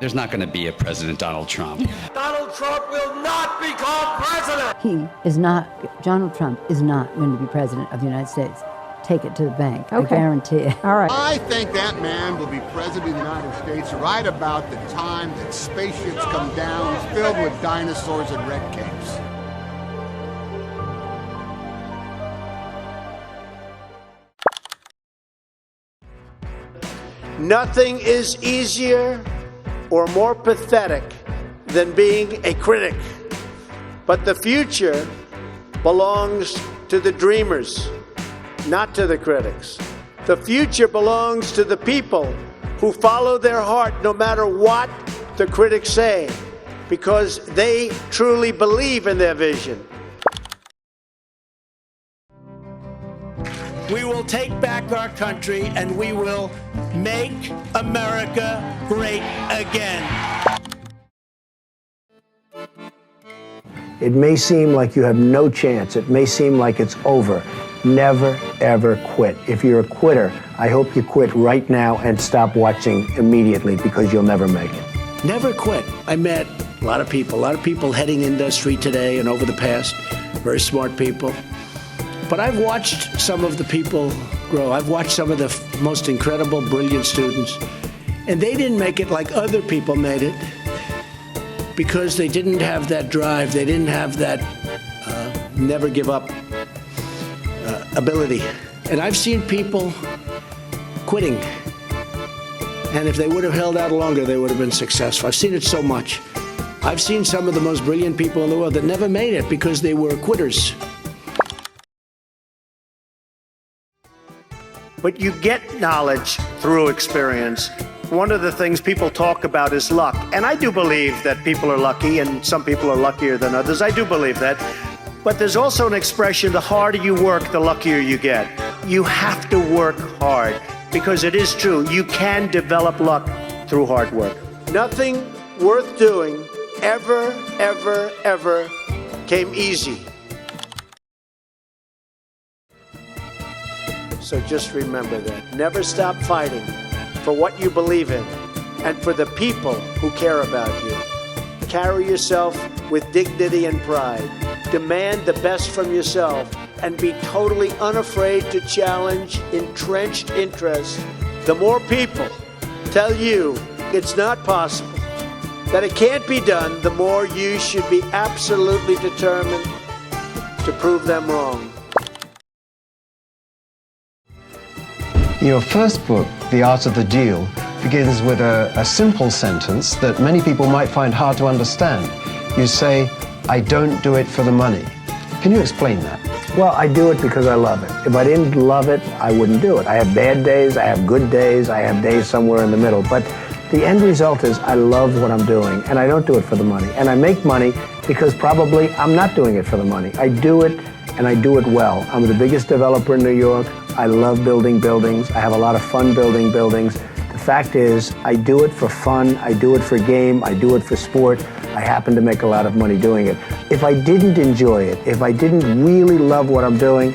There's not going to be a President Donald Trump. Donald Trump will not become president. Donald Trump is not going to be president of the United States. Take it to the bank. Okay. I guarantee it. All right. I think that man will be president of the United States right about the time that spaceships come down filled with dinosaurs and red capes. Nothing is easier or more pathetic than being a critic. But the future belongs to the dreamers, not to the critics. The future belongs to the people who follow their heart no matter what the critics say, because they truly believe in their vision. We will take back our country and we will make America great again. It may seem like you have no chance. It may seem like it's over. Never, ever quit. If you're a quitter, I hope you quit right now and stop watching immediately, because you'll never make it. Never quit. I met a lot of people heading industry today and over the past, very smart people. But I've watched some of the people grow. I've watched some of the most incredible, brilliant students. And they didn't make it like other people made it because they didn't have that drive. They didn't have that never give up ability. And I've seen people quitting. And if they would have held out longer, they would have been successful. I've seen it so much. I've seen some of the most brilliant people in the world that never made it because they were quitters. But you get knowledge through experience. One of the things people talk about is luck. And I do believe that people are lucky and some people are luckier than others. I do believe that. But there's also an expression, the harder you work, the luckier you get. You have to work hard, because it is true. You can develop luck through hard work. Nothing worth doing ever, ever, ever came easy. So just remember that. Never stop fighting for what you believe in and for the people who care about you. Carry yourself with dignity and pride. Demand the best from yourself and be totally unafraid to challenge entrenched interests. The more people tell you it's not possible, that it can't be done, the more you should be absolutely determined to prove them wrong. Your first book, The Art of the Deal, begins with a simple sentence that many people might find hard to understand. You say, "I don't do it for the money." Can you explain that? Well, I do it because I love it. If I didn't love it, I wouldn't do it. I have bad days, I have good days, I have days somewhere in the middle. But the end result is I love what I'm doing, and I don't do it for the money. And I make money because probably I'm not doing it for the money. I do it, and I do it well. I'm the biggest developer in New York. I love building buildings. I have a lot of fun building buildings. The fact is, I do it for fun, I do it for game, I do it for sport. I happen to make a lot of money doing it. If I didn't enjoy it, if I didn't really love what I'm doing,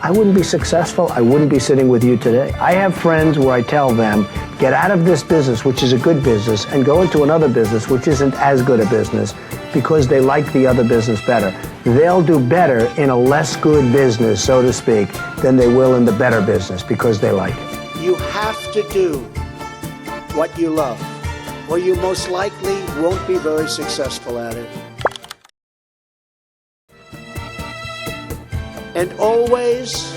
I wouldn't be successful. I wouldn't be sitting with you today. I have friends where I tell them, get out of this business, which is a good business, and go into another business, which isn't as good a business, because they like the other business better. They'll do better in a less good business, so to speak, than they will in the better business, because they like it. You have to do what you love, or you most likely won't be very successful at it. And always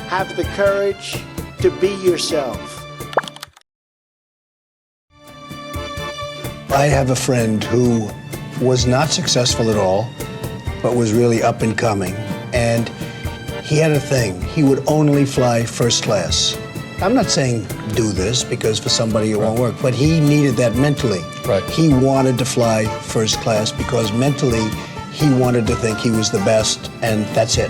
have the courage to be yourself. I have a friend who was not successful at all, but was really up and coming. And he had a thing. He would only fly first class. I'm not saying do this, because for somebody it won't work, but he needed that mentally. Right. He wanted to fly first class because mentally he wanted to think he was the best, and that's it.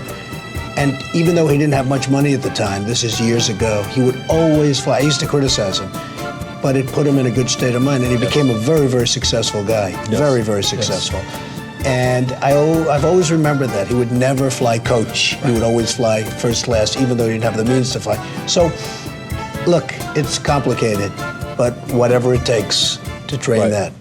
And even though he didn't have much money at the time, this is years ago, he would always fly. I used to criticize him, but it put him in a good state of mind, and he became a very, very successful guy. Yes. Very, very successful. Yes. And I've always remembered that. He would never fly coach. He would always fly first class, even though he didn't have the means to fly. So, look, it's complicated, but whatever it takes, to train Right. that.